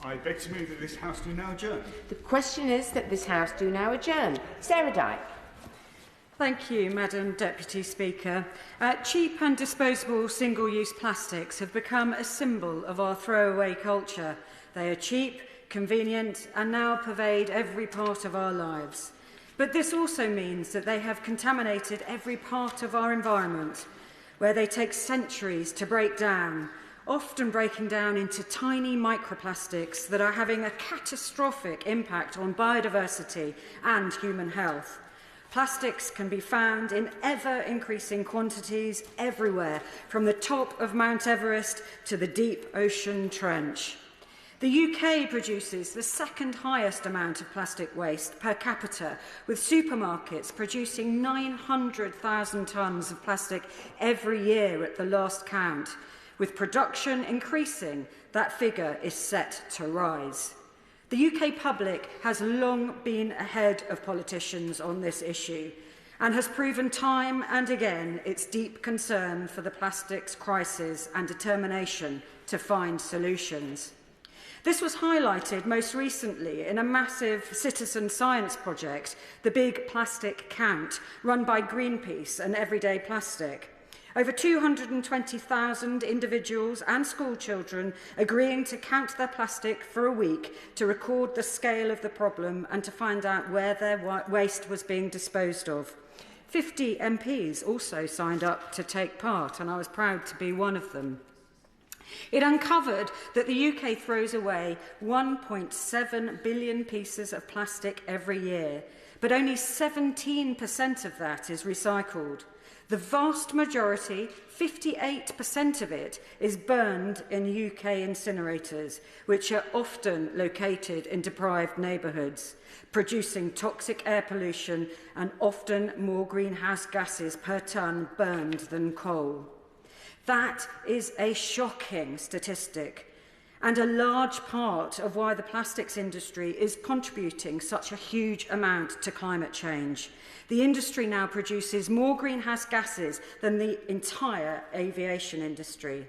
I beg to move that this House do now adjourn. The question is that this House do now adjourn. Sarah Dyke. Thank you, Madam Deputy Speaker. Cheap and disposable single-use plastics have become a symbol of our throwaway culture. They are cheap, convenient, and now pervade every part of our lives. But this also means that they have contaminated every part of our environment, where they take centuries to break down, often breaking down into tiny microplastics that are having a catastrophic impact on biodiversity and human health. Plastics can be found in ever-increasing quantities everywhere, from the top of Mount Everest to the deep ocean trench. The UK produces the second highest amount of plastic waste per capita, with supermarkets producing 900,000 tonnes of plastic every year at the last count. With production increasing, that figure is set to rise. The UK public has long been ahead of politicians on this issue and has proven time and again its deep concern for the plastics crisis and determination to find solutions. This was highlighted most recently in a massive citizen science project, the Big Plastic Count, run by Greenpeace and Everyday Plastic. Over 220,000 individuals and school children agreeing to count their plastic for a week to record the scale of the problem and to find out where their waste was being disposed of. 50 MPs also signed up to take part, and I was proud to be one of them. It uncovered that the UK throws away 1.7 billion pieces of plastic every year, but only 17% of that is recycled. The vast majority, 58% of it, is burned in UK incinerators, which are often located in deprived neighbourhoods, producing toxic air pollution and often more greenhouse gases per tonne burned than coal. That is a shocking statistic, and a large part of why the plastics industry is contributing such a huge amount to climate change. The industry now produces more greenhouse gases than the entire aviation industry.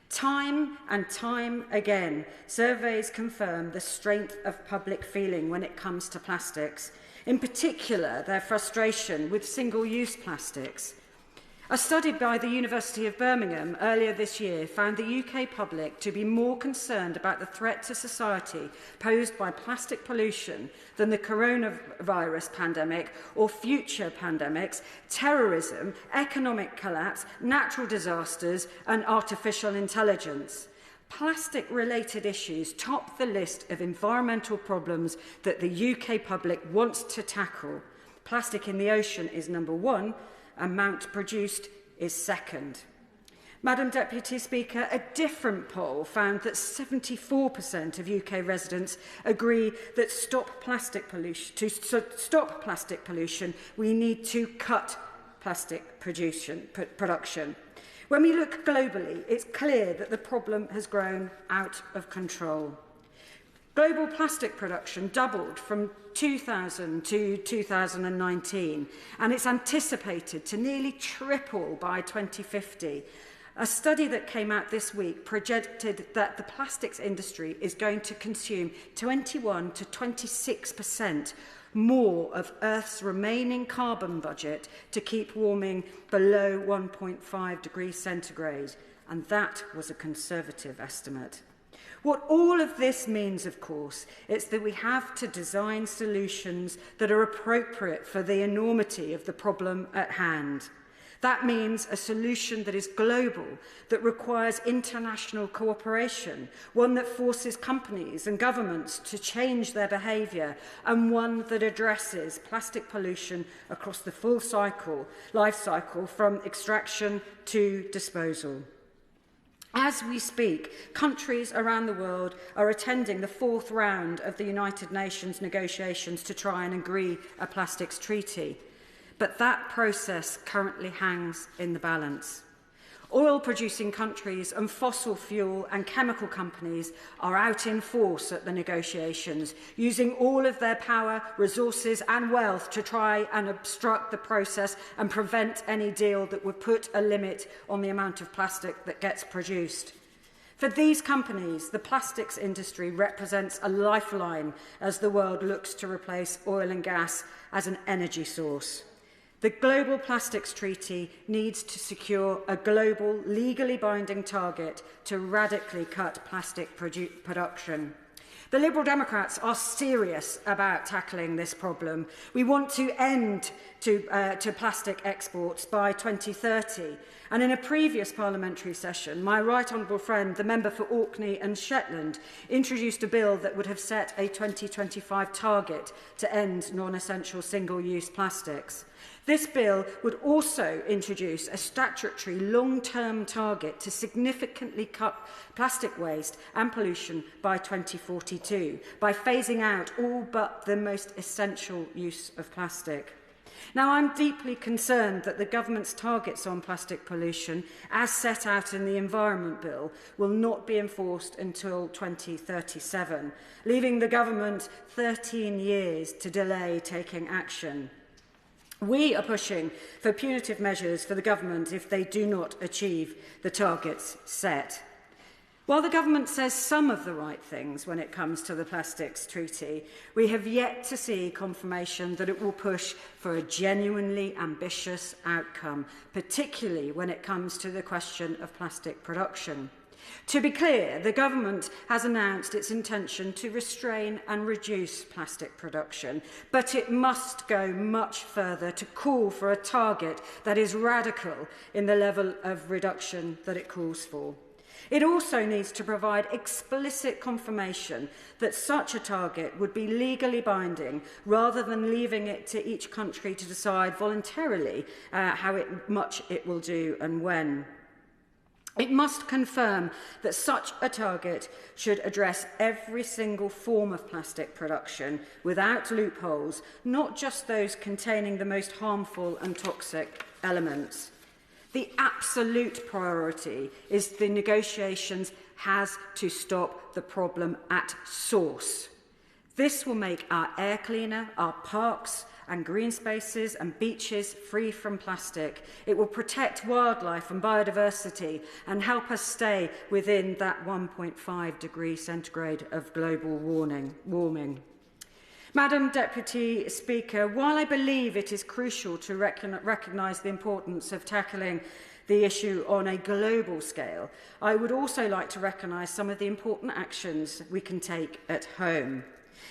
Time and time again, surveys confirm the strength of public feeling when it comes to plastics, in particular their frustration with single-use plastics. A study by the University of Birmingham earlier this year found the UK public to be more concerned about the threat to society posed by plastic pollution than the coronavirus pandemic or future pandemics, terrorism, economic collapse, natural disasters and artificial intelligence. Plastic-related issues top the list of environmental problems that the UK public wants to tackle. Plastic in the ocean is number one, amount produced is second. Madam Deputy Speaker, a different poll found that 74% of UK residents agree that to stop plastic pollution, we need to cut plastic production. When we look globally, it's clear that the problem has grown out of control. Global plastic production doubled from 2000 to 2019, and it's anticipated to nearly triple by 2050. A study that came out this week projected that the plastics industry is going to consume 21 to 26% more of Earth's remaining carbon budget to keep warming below 1.5 degrees centigrade, and that was a conservative estimate. What all of this means, of course, is that we have to design solutions that are appropriate for the enormity of the problem at hand. That means a solution that is global, that requires international cooperation, one that forces companies and governments to change their behaviour, and one that addresses plastic pollution across the full life cycle from extraction to disposal. As we speak, countries around the world are attending the fourth round of the United Nations negotiations to try and agree a plastics treaty. But that process currently hangs in the balance. Oil-producing countries and fossil fuel and chemical companies are out in force at the negotiations, using all of their power, resources and wealth to try and obstruct the process and prevent any deal that would put a limit on the amount of plastic that gets produced. For these companies, the plastics industry represents a lifeline as the world looks to replace oil and gas as an energy source. The Global Plastics Treaty needs to secure a global, legally binding target to radically cut plastic production. The Liberal Democrats are serious about tackling this problem. We want to end to plastic exports by 2030. And in a previous parliamentary session, my right honourable friend, the member for Orkney and Shetland, introduced a bill that would have set a 2025 target to end non-essential single-use plastics. This bill would also introduce a statutory long-term target to significantly cut plastic waste and pollution by 2042 by phasing out all but the most essential use of plastic. Now, I'm deeply concerned that the government's targets on plastic pollution, as set out in the Environment Bill, will not be enforced until 2037, leaving the government 13 years to delay taking action. We are pushing for punitive measures for the government if they do not achieve the targets set. While the government says some of the right things when it comes to the Plastics Treaty, we have yet to see confirmation that it will push for a genuinely ambitious outcome, particularly when it comes to the question of plastic production. To be clear, the government has announced its intention to restrain and reduce plastic production, but it must go much further to call for a target that is radical in the level of reduction that it calls for. It also needs to provide explicit confirmation that such a target would be legally binding rather than leaving it to each country to decide voluntarily how much it will do and when. It must confirm that such a target should address every single form of plastic production without loopholes, not just those containing the most harmful and toxic elements. The absolute priority is the negotiations has to stop the problem at source. This will make our air cleaner, our parks and green spaces and beaches free from plastic. It will protect wildlife and biodiversity and help us stay within that 1.5 degrees centigrade of global warming. Madam Deputy Speaker, while I believe it is crucial to recognise the importance of tackling the issue on a global scale, I would also like to recognise some of the important actions we can take at home.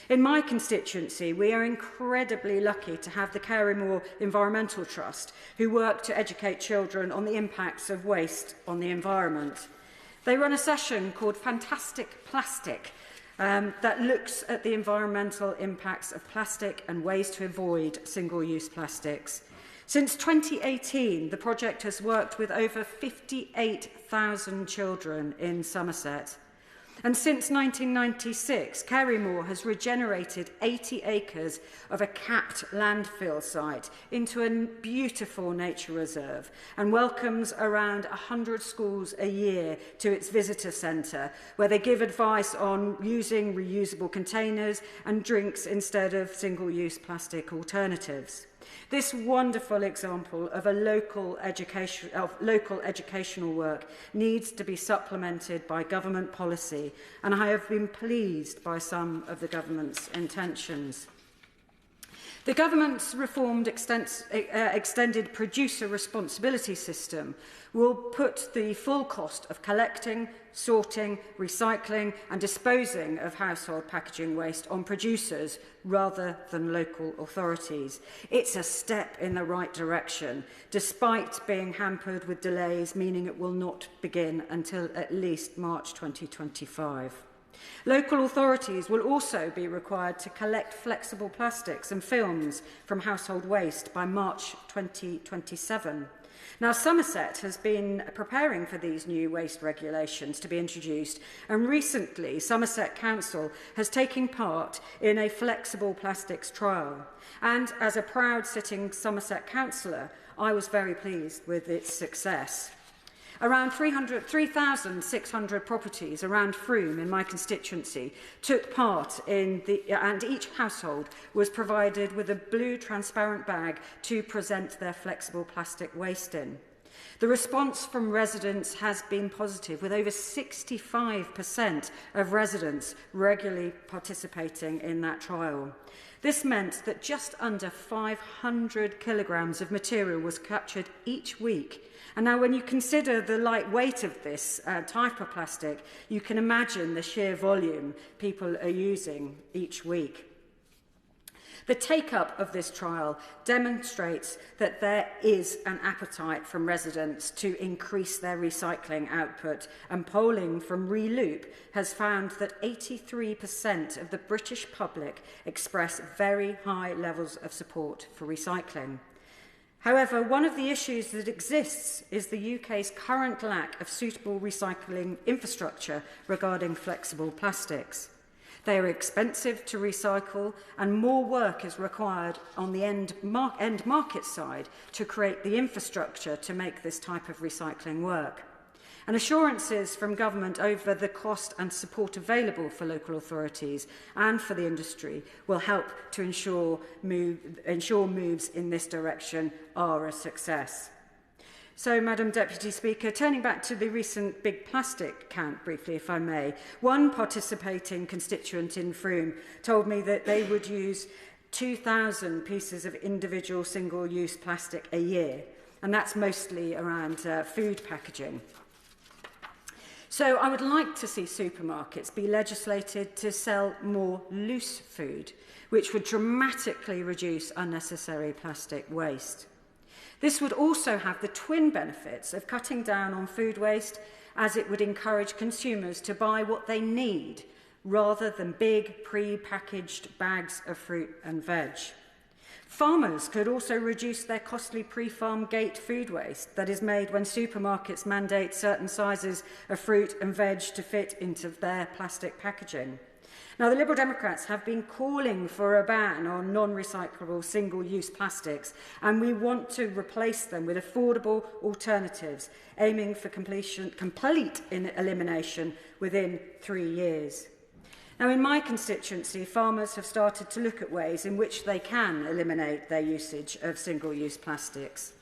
In my constituency, we are incredibly lucky to have the Carrymore Environmental Trust, who work to educate children on the impacts of waste on the environment. They run a session called Fantastic Plastic, that looks at the environmental impacts of plastic and ways to avoid single-use plastics. Since 2018, the project has worked with over 58,000 children in Somerset. And since 1996, Carrymore has regenerated 80 acres of a capped landfill site into a beautiful nature reserve and welcomes around 100 schools a year to its visitor centre, where they give advice on using reusable containers and drinks instead of single-use plastic alternatives. This wonderful example of local educational work needs to be supplemented by government policy, and I have been pleased by some of the government's intentions. The government's reformed extended producer responsibility system will put the full cost of collecting, sorting, recycling and disposing of household packaging waste on producers rather than local authorities. It's a step in the right direction, despite being hampered with delays, meaning it will not begin until at least March 2025. Local authorities will also be required to collect flexible plastics and films from household waste by March 2027. Now, Somerset has been preparing for these new waste regulations to be introduced, and recently Somerset Council has taken part in a flexible plastics trial. And as a proud sitting Somerset councillor, I was very pleased with its success. Around 3,600 properties around Frome in my constituency took part in and each household was provided with a blue transparent bag to present their flexible plastic waste in. The response from residents has been positive, with over 65% of residents regularly participating in that trial. This meant that just under 500 kilograms of material was captured each week. And now when you consider the light weight of this type of plastic, you can imagine the sheer volume people are using each week. The take-up of this trial demonstrates that there is an appetite from residents to increase their recycling output, and polling from Reloop has found that 83% of the British public express very high levels of support for recycling. However, one of the issues that exists is the UK's current lack of suitable recycling infrastructure regarding flexible plastics. They are expensive to recycle, and more work is required on the end market side to create the infrastructure to make this type of recycling work. And assurances from government over the cost and support available for local authorities and for the industry will help to ensure moves in this direction are a success. So, Madam Deputy Speaker, turning back to the recent big plastic count briefly, if I may, one participating constituent in Frome told me that they would use 2,000 pieces of individual single-use plastic a year, and that's mostly around food packaging. So I would like to see supermarkets be legislated to sell more loose food, which would dramatically reduce unnecessary plastic waste. This would also have the twin benefits of cutting down on food waste, as it would encourage consumers to buy what they need rather than big pre-packaged bags of fruit and veg. Farmers could also reduce their costly pre-farm gate food waste that is made when supermarkets mandate certain sizes of fruit and veg to fit into their plastic packaging. Now, the Liberal Democrats have been calling for a ban on non-recyclable single-use plastics, and we want to replace them with affordable alternatives, aiming for complete elimination within 3 years. Now, in my constituency, farmers have started to look at ways in which they can eliminate their usage of single-use plastics.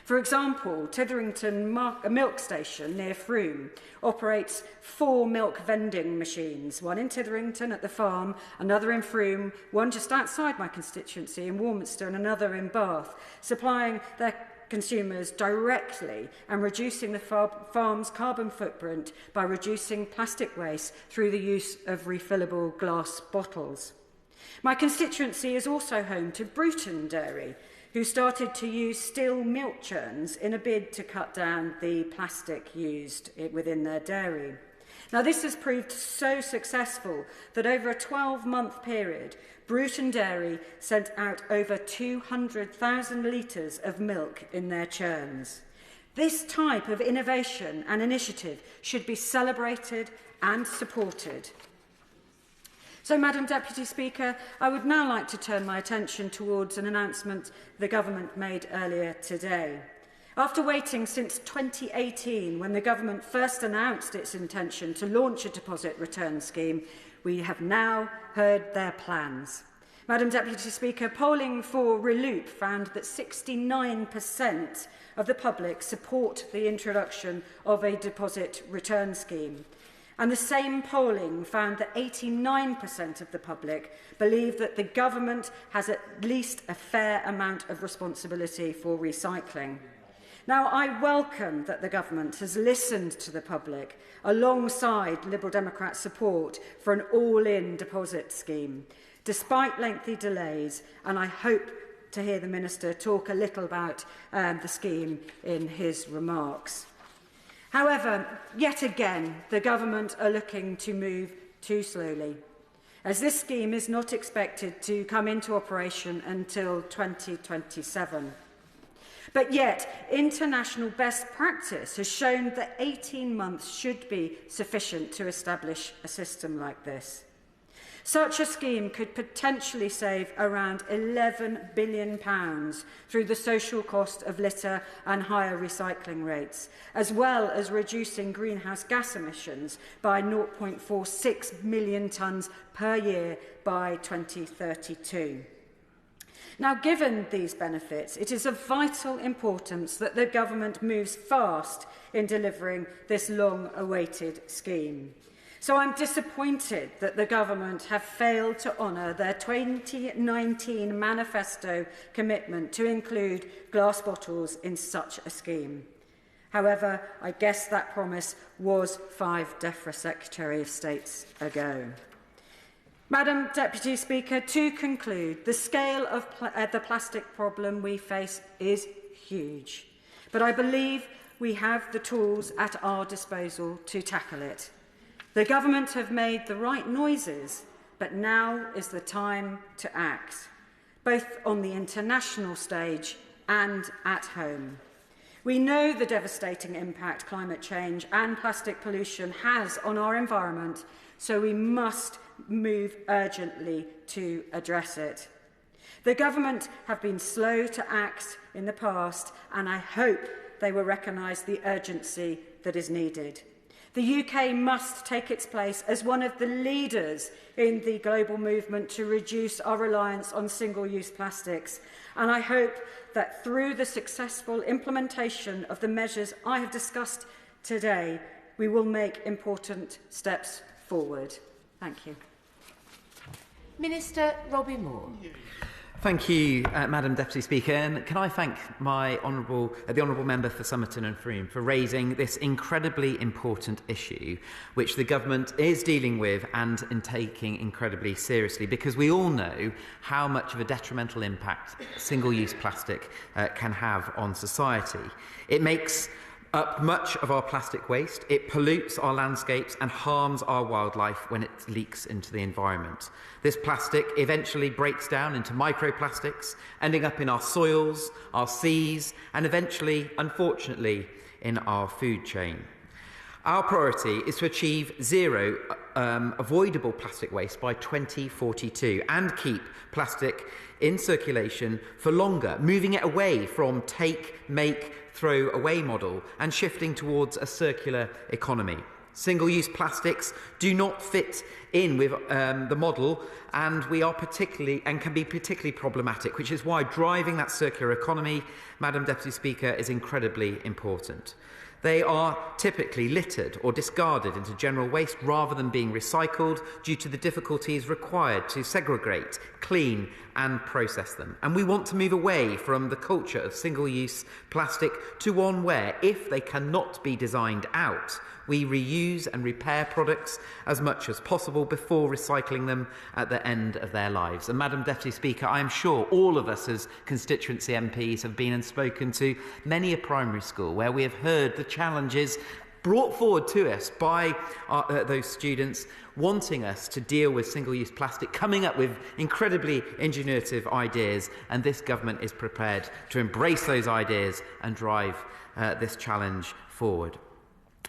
For example, Titherington Milk Station near Frome operates 4 milk vending machines, one in Titherington at the farm, another in Frome, one just outside my constituency in Warminster and another in Bath, supplying their consumers directly and reducing the farm's carbon footprint by reducing plastic waste through the use of refillable glass bottles. My constituency is also home to Bruton Dairy, who started to use steel milk churns in a bid to cut down the plastic used within their dairy. Now, this has proved so successful that over a 12-month period, Bruton Dairy sent out over 200,000 litres of milk in their churns. This type of innovation and initiative should be celebrated and supported. So, Madam Deputy Speaker, I would now like to turn my attention towards an announcement the Government made earlier today. After waiting since 2018, when the Government first announced its intention to launch a deposit return scheme, we have now heard their plans. Madam Deputy Speaker, polling for Reloop found that 69% of the public support the introduction of a deposit return scheme. And the same polling found that 89% of the public believe that the government has at least a fair amount of responsibility for recycling. Now, I welcome that the government has listened to the public alongside Liberal Democrat support for an all-in deposit scheme, despite lengthy delays, and I hope to hear the Minister talk a little about the scheme in his remarks. However, yet again, the government are looking to move too slowly, as this scheme is not expected to come into operation until 2027. But yet, international best practice has shown that 18 months should be sufficient to establish a system like this. Such a scheme could potentially save around £11 billion through the social cost of litter and higher recycling rates, as well as reducing greenhouse gas emissions by 0.46 million tonnes per year by 2032. Now, given these benefits, it is of vital importance that the government moves fast in delivering this long-awaited scheme. So I'm disappointed that the government have failed to honour their 2019 manifesto commitment to include glass bottles in such a scheme. However, I guess that promise was 5 DEFRA Secretary of States ago. Madam Deputy Speaker, to conclude, the scale of the plastic problem we face is huge, but I believe we have the tools at our disposal to tackle it. The government have made the right noises, but now is the time to act, both on the international stage and at home. We know the devastating impact climate change and plastic pollution has on our environment, so we must move urgently to address it. The government have been slow to act in the past, and I hope they will recognise the urgency that is needed. The UK must take its place as one of the leaders in the global movement to reduce our reliance on single-use plastics, and I hope that through the successful implementation of the measures I have discussed today, we will make important steps forward. Thank you. Minister Robbie Moore. Thank you, Madam Deputy Speaker, and can I thank my the Honourable Member for Somerton and Frome for raising this incredibly important issue, which the government is dealing with and taking incredibly seriously, because we all know how much of a detrimental impact single-use plastic can have on society. It makes up much of our plastic waste, it pollutes our landscapes and harms our wildlife when it leaks into the environment. This plastic eventually breaks down into microplastics, ending up in our soils, our seas, and eventually, unfortunately, in our food chain. Our priority is to achieve zero avoidable plastic waste by 2042 and keep plastic in circulation for longer, moving it away from take, make, throw away model and shifting towards a circular economy. Single-use plastics do not fit in with the model, and can be particularly problematic, which is why driving that circular economy, Madam Deputy Speaker, is incredibly important. They are typically littered or discarded into general waste rather than being recycled due to the difficulties required to segregate, clean and process them. And we want to move away from the culture of single-use plastic to one where, if they cannot be designed out, we reuse and repair products as much as possible before recycling them at the end of their lives. And Madam Deputy Speaker, I am sure all of us as constituency MPs have been and spoken to many a primary school where we have heard the challenges brought forward to us by those students wanting us to deal with single-use plastic, coming up with incredibly ingenuitive ideas, and this government is prepared to embrace those ideas and drive this challenge forward.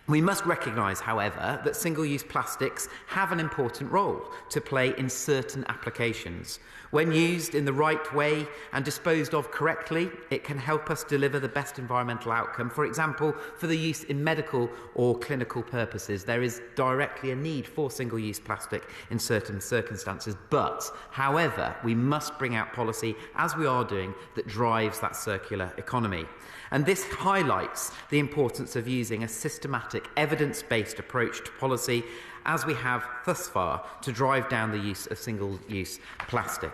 We must recognise, however, that single-use plastics have an important role to play in certain applications. When used in the right way and disposed of correctly, it can help us deliver the best environmental outcome. For example, for the use in medical or clinical purposes, there is directly a need for single-use plastic in certain circumstances. But, however, we must bring out policy, as we are doing, that drives that circular economy. And this highlights the importance of using a systematic, evidence-based approach to policy, as we have thus far, to drive down the use of single-use plastic.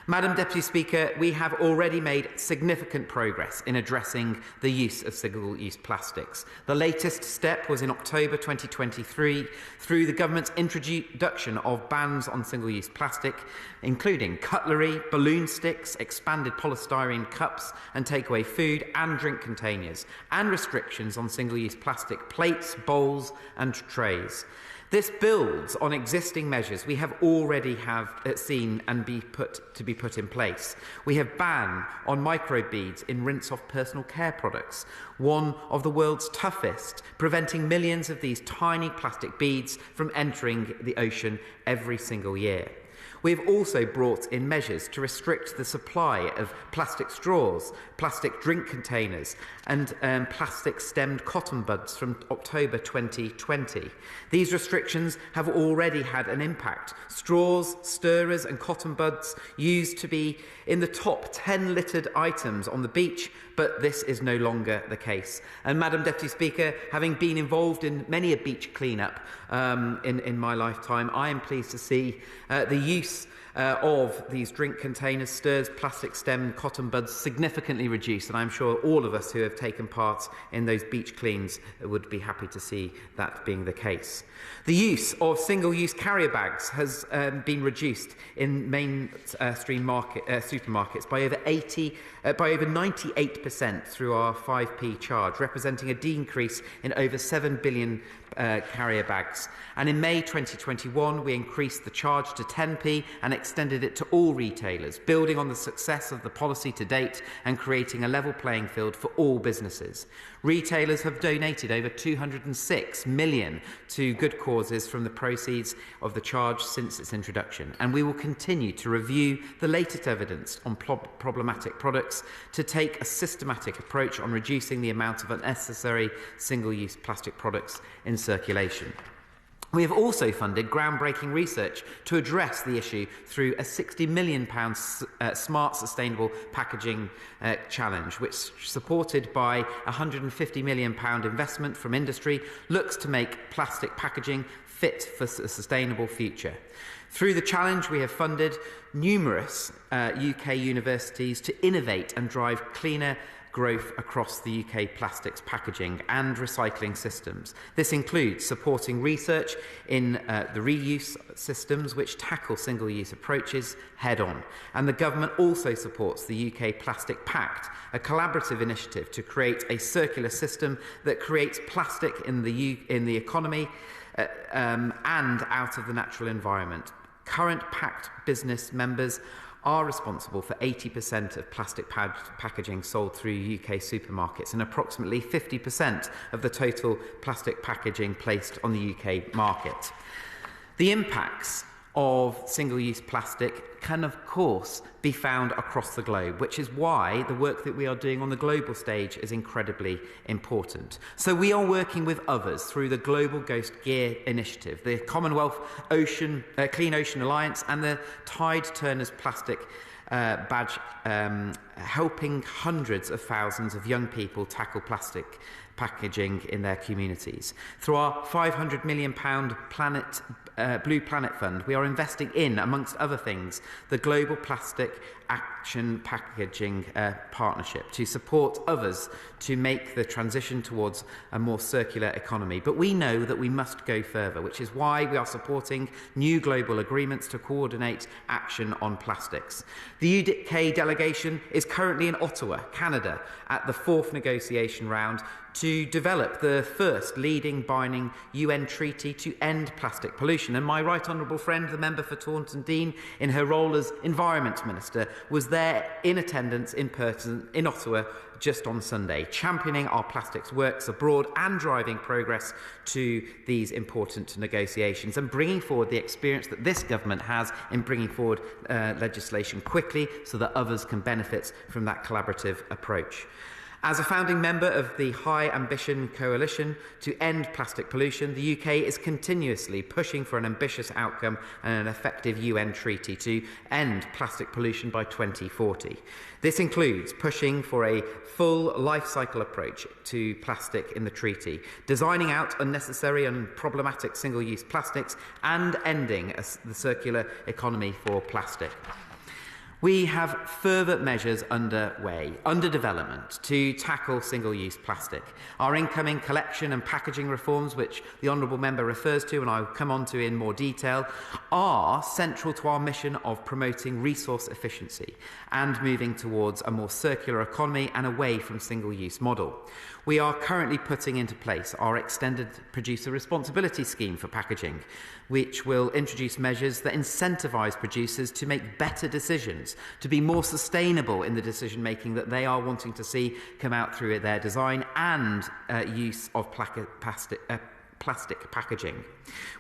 Madam Deputy Speaker, we have already made significant progress in addressing the use of single-use plastics. The latest step was in October 2023 through the government's introduction of bans on single-use plastic, including cutlery, balloon sticks, expanded polystyrene cups and takeaway food and drink containers, and restrictions on single-use plastic plates, bowls and trays. This builds on existing measures we have already seen and be put in place. We have ban on microbeads in rinse-off personal care products, one of the world's toughest, preventing millions of these tiny plastic beads from entering the ocean every single year. We have also brought in measures to restrict the supply of plastic straws, plastic drink containers and plastic-stemmed cotton buds from October 2020. These restrictions have already had an impact. Straws, stirrers and cotton buds used to be in the top 10 littered items on the beach, but this is no longer the case. And Madam Deputy Speaker, having been involved in many a beach clean-up in my lifetime, I am pleased to see the use of these drink containers, stirs, plastic stem, cotton buds significantly reduced, and I'm sure all of us who have taken part in those beach cleans would be happy to see that being the case. The use of single-use carrier bags has been reduced in mainstream supermarkets by over 98% through our 5p charge, representing a decrease in over 7 billion carrier bags. And in May 2021, we increased the charge to 10p and extended it to all retailers, building on the success of the policy to date and creating a level playing field for all businesses. Retailers have donated over 206 million to good causes from the proceeds of the charge since its introduction, and we will continue to review the latest evidence on problematic products to take a systematic approach on reducing the amount of unnecessary single-use plastic products in circulation. We have also funded groundbreaking research to address the issue through a £60 million Smart Sustainable Packaging Challenge, which, supported by a £150 million investment from industry, looks to make plastic packaging fit for a sustainable future. Through the challenge, we have funded numerous UK universities to innovate and drive cleaner growth across the UK plastics packaging and recycling systems. This includes supporting research in the reuse systems which tackle single-use approaches head-on. And the government also supports the UK Plastic Pact, a collaborative initiative to create a circular system that creates plastic in the economy and out of the natural environment. Current Pact business members are responsible for 80% of plastic packaging sold through UK supermarkets and approximately 50% of the total plastic packaging placed on the UK market. The impacts of single-use plastic can, of course, be found across the globe, which is why the work that we are doing on the global stage is incredibly important. So we are working with others through the Global Ghost Gear Initiative, the Commonwealth Clean Ocean Alliance and the Tide Turners Plastic Badge, helping hundreds of thousands of young people tackle plastic packaging in their communities. Through our £500 million Blue Planet Fund, we are investing in, amongst other things, the Global Plastic Action Packaging Partnership to support others to make the transition towards a more circular economy. But we know that we must go further, which is why we are supporting new global agreements to coordinate action on plastics. The UK delegation is currently in Ottawa, Canada, at the 4th negotiation round to develop the first leading binding UN treaty to end plastic pollution. And my right honourable friend, the member for Taunton Deane, in her role as Environment Minister, was there in attendance in person in Ottawa just on Sunday, championing our plastics works abroad and driving progress to these important negotiations and bringing forward the experience that this government has in bringing forward legislation quickly so that others can benefit from that collaborative approach. As a founding member of the High Ambition Coalition to end plastic pollution, the UK is continuously pushing for an ambitious outcome and an effective UN treaty to end plastic pollution by 2040. This includes pushing for a full life cycle approach to plastic in the treaty, designing out unnecessary and problematic single-use plastics, and ending the circular economy for plastic. We have further measures under development to tackle single-use plastic. Our incoming collection and packaging reforms, which the Honourable Member refers to and I will come on to in more detail, are central to our mission of promoting resource efficiency and moving towards a more circular economy and away from single-use model. We are currently putting into place our extended producer responsibility scheme for packaging, which will introduce measures that incentivise producers to make better decisions, to be more sustainable in the decision-making that they are wanting to see come out through their design and use of plastic packaging.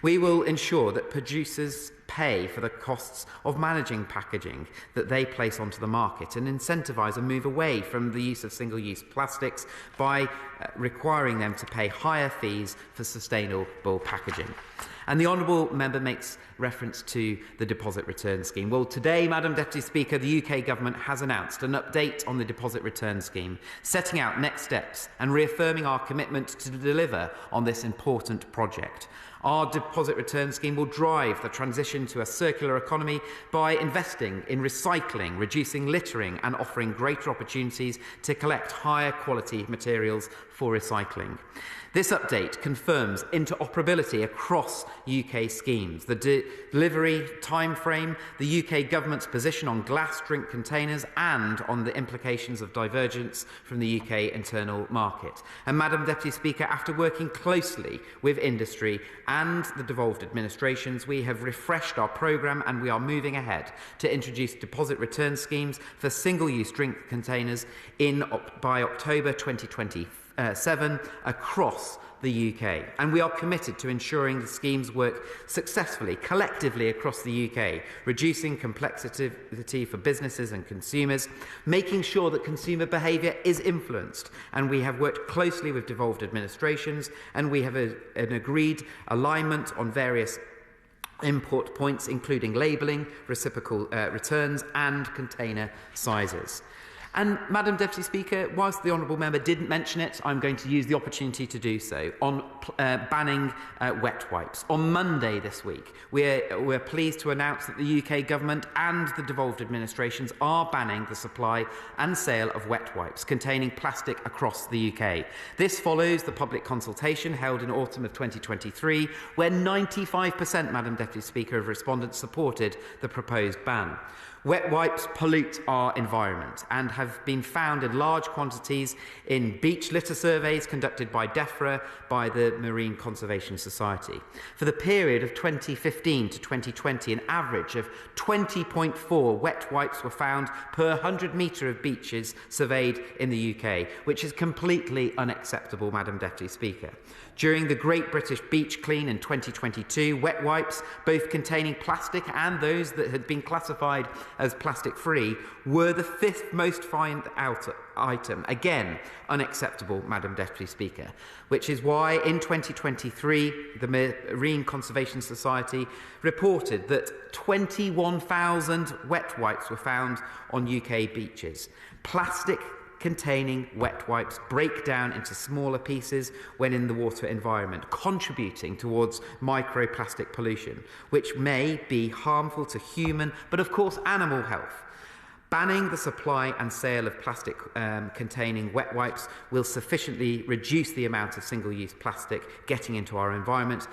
We will ensure that producers pay for the costs of managing packaging that they place onto the market and incentivise a move away from the use of single-use plastics by requiring them to pay higher fees for sustainable packaging. And the Honourable Member makes reference to the deposit return scheme. Well, today, Madam Deputy Speaker, the UK Government has announced an update on the deposit return scheme, setting out next steps and reaffirming our commitment to deliver on this important project. Our deposit return scheme will drive the transition to a circular economy by investing in recycling, reducing littering and offering greater opportunities to collect higher quality materials for recycling. This update confirms interoperability across UK schemes, the delivery timeframe, the UK Government's position on glass drink containers and on the implications of divergence from the UK internal market. And Madam Deputy Speaker, after working closely with industry and the devolved administrations, we have refreshed our programme and we are moving ahead to introduce deposit return schemes for single-use drink containers by October 2027 across the UK. And we are committed to ensuring the schemes work successfully, collectively across the UK, reducing complexity for businesses and consumers, making sure that consumer behaviour is influenced. And we have worked closely with devolved administrations and we have an agreed alignment on various import points, including labelling, reciprocal returns and container sizes. And, Madam Deputy Speaker, whilst the Honourable Member didn't mention it, I'm going to use the opportunity to do so on banning wet wipes. On Monday this week, we're pleased to announce that the UK Government and the devolved administrations are banning the supply and sale of wet wipes containing plastic across the UK. This follows the public consultation held in autumn of 2023, where 95%, Madam Deputy Speaker, of respondents supported the proposed ban. Wet wipes pollute our environment and have been found in large quantities in beach litter surveys conducted by DEFRA, by the Marine Conservation Society. For the period of 2015 to 2020, an average of 20.4 wet wipes were found per 100 metre of beaches surveyed in the UK, which is completely unacceptable, Madam Deputy Speaker. During the Great British Beach Clean in 2022, wet wipes, both containing plastic and those that had been classified as plastic-free, were the 5th most found out item. Again, unacceptable, Madam Deputy Speaker, which is why in 2023 the Marine Conservation Society reported that 21,000 wet wipes were found on UK beaches. Plastic containing wet wipes break down into smaller pieces when in the water environment, contributing towards microplastic pollution, which may be harmful to human, but of course animal health. Banning the supply and sale of plastic containing wet wipes will sufficiently reduce the amount of single-use plastic getting into our environment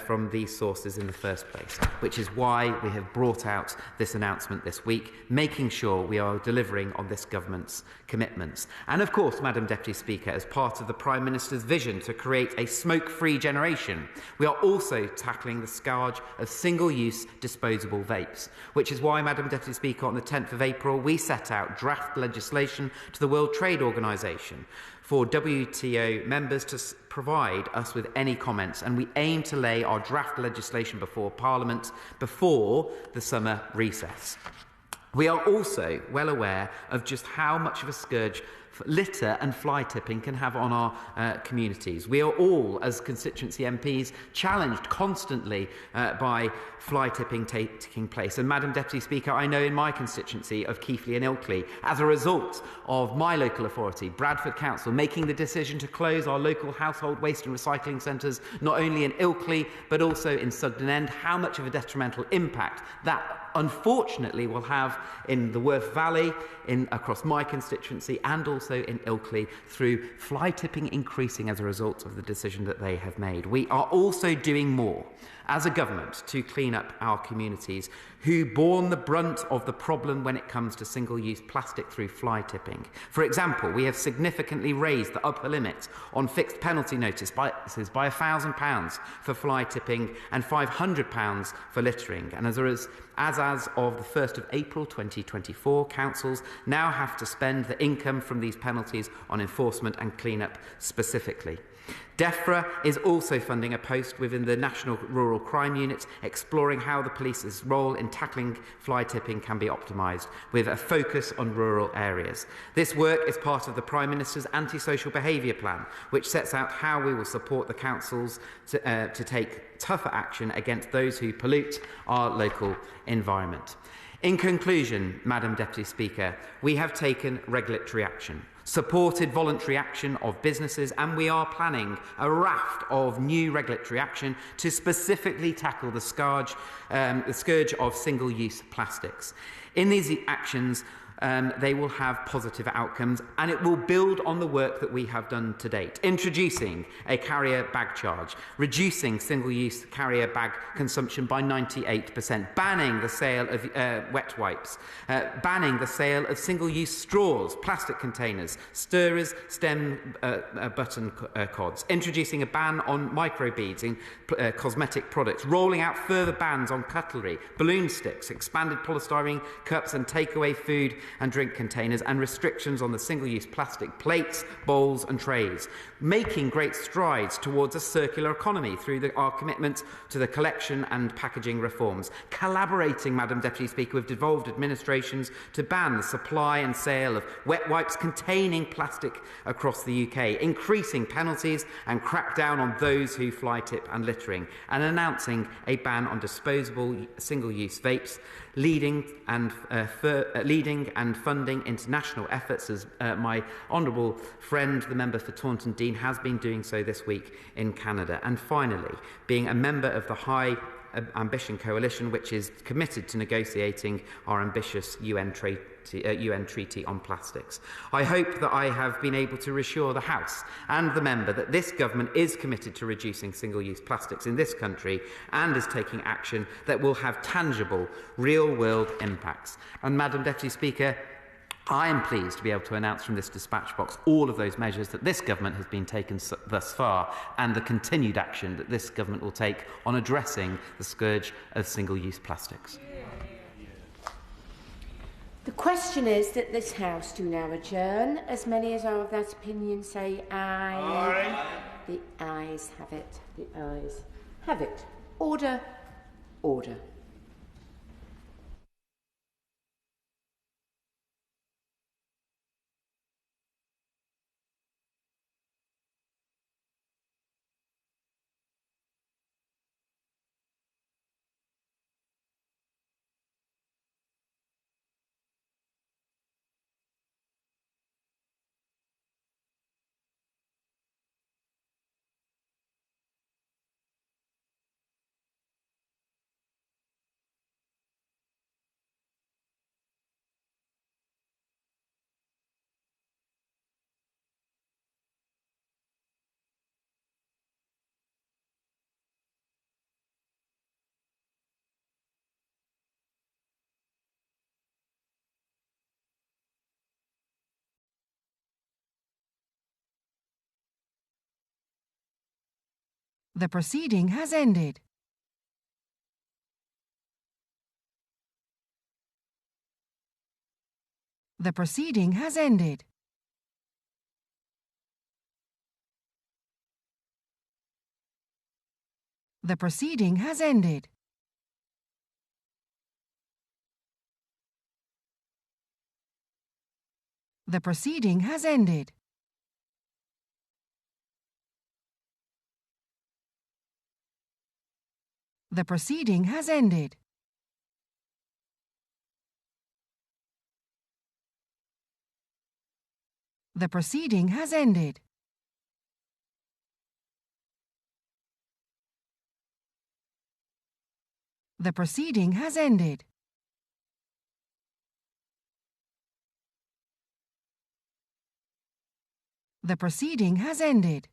from these sources in the first place, which is why we have brought out this announcement this week, making sure we are delivering on this government's commitments. And of course, Madam Deputy Speaker, as part of the Prime Minister's vision to create a smoke-free generation, we are also tackling the scourge of single-use disposable vapes, which is why, Madam Deputy Speaker, on the 10th of April, we set out draft legislation to the World Trade Organization for WTO members to provide us with any comments, and we aim to lay our draft legislation before Parliament before the summer recess. We are also well aware of just how much of a scourge litter and fly tipping can have on our communities. We are all, as constituency MPs, challenged constantly by fly tipping taking place. And Madam Deputy Speaker, I know in my constituency of Keighley and Ilkley, as a result of my local authority, Bradford Council, making the decision to close our local household waste and recycling centres, not only in Ilkley but also in Sugden End, how much of a detrimental impact that unfortunately will have in the Worth Valley, across my constituency and also in Ilkley, through fly tipping increasing as a result of the decision that they have made. We are also doing more as a government to clean up our communities who borne the brunt of the problem when it comes to single-use plastic through fly tipping. For example, we have significantly raised the upper limit on fixed penalty notices by £1,000 for fly tipping and £500 for littering. And as of the 1st of April 2024, councils now have to spend the income from these penalties on enforcement and clean-up specifically. DEFRA is also funding a post within the National Rural Crime Unit, exploring how the police's role in tackling fly tipping can be optimised, with a focus on rural areas. This work is part of the Prime Minister's Antisocial Behaviour Plan, which sets out how we will support the councils to take tougher action against those who pollute our local environment. In conclusion, Madam Deputy Speaker, we have taken regulatory action, supported voluntary action of businesses, and we are planning a raft of new regulatory action to specifically tackle the scourge of single-use plastics. In these actions, they will have positive outcomes, and it will build on the work that we have done to date. Introducing a carrier bag charge, reducing single-use carrier bag consumption by 98%, banning the sale of wet wipes, banning the sale of single-use straws, plastic containers, stirrers, stem button cods, introducing a ban on microbeads in cosmetic products, rolling out further bans on cutlery, balloon sticks, expanded polystyrene cups and takeaway food and drink containers, and restrictions on the single-use plastic plates, bowls and trays, making great strides towards a circular economy through our commitment to the collection and packaging reforms, collaborating, Madam Deputy Speaker, with devolved administrations to ban the supply and sale of wet wipes containing plastic across the UK, increasing penalties and crack down on those who fly tip and littering, and announcing a ban on disposable single-use vapes, leading and funding international efforts, as my honourable friend, the member for Taunton Deane, has been doing so this week in Canada. And finally, being a member of the High Ambition Coalition, which is committed to negotiating our ambitious UN Treaty on Plastics. I hope that I have been able to reassure the House and the member that this government is committed to reducing single-use plastics in this country and is taking action that will have tangible, real-world impacts. And, Madam Deputy Speaker, I am pleased to be able to announce from this dispatch box all of those measures that this government has been taken thus far, and the continued action that this government will take on addressing the scourge of single-use plastics. The question is that this House do now adjourn. As many as are of that opinion say aye. Aye. The ayes have it. The ayes have it. Order. Order. The proceeding has ended. The proceeding has ended. The proceeding has ended. The proceeding has ended. The proceeding has ended. The proceeding has ended. The proceeding has ended. The proceeding has ended.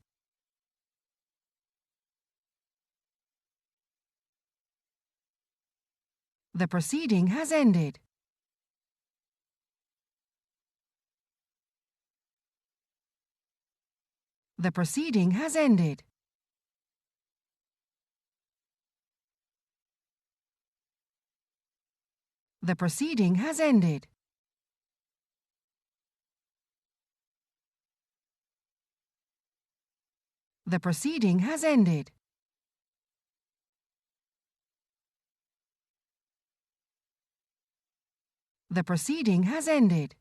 The proceeding has ended. The proceeding has ended. The proceeding has ended. The proceeding has ended. The proceeding has ended.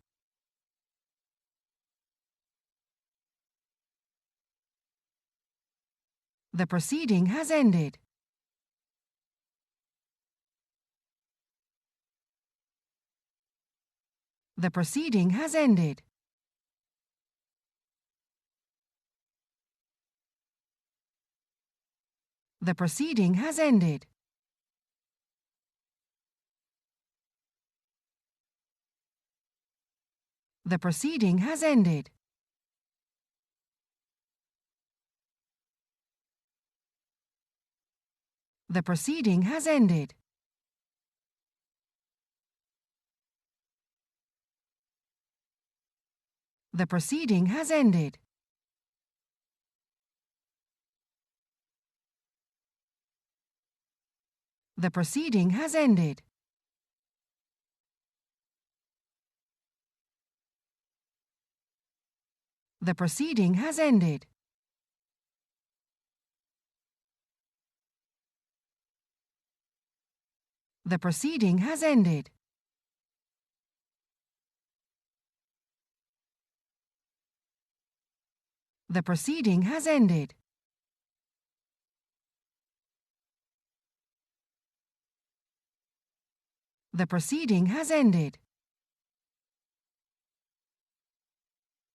The proceeding has ended. The proceeding has ended. The proceeding has ended. The proceeding has ended. The proceeding has ended. The proceeding has ended. The proceeding has ended. The proceeding has ended. The proceeding has ended. The proceeding has ended. The proceeding has ended.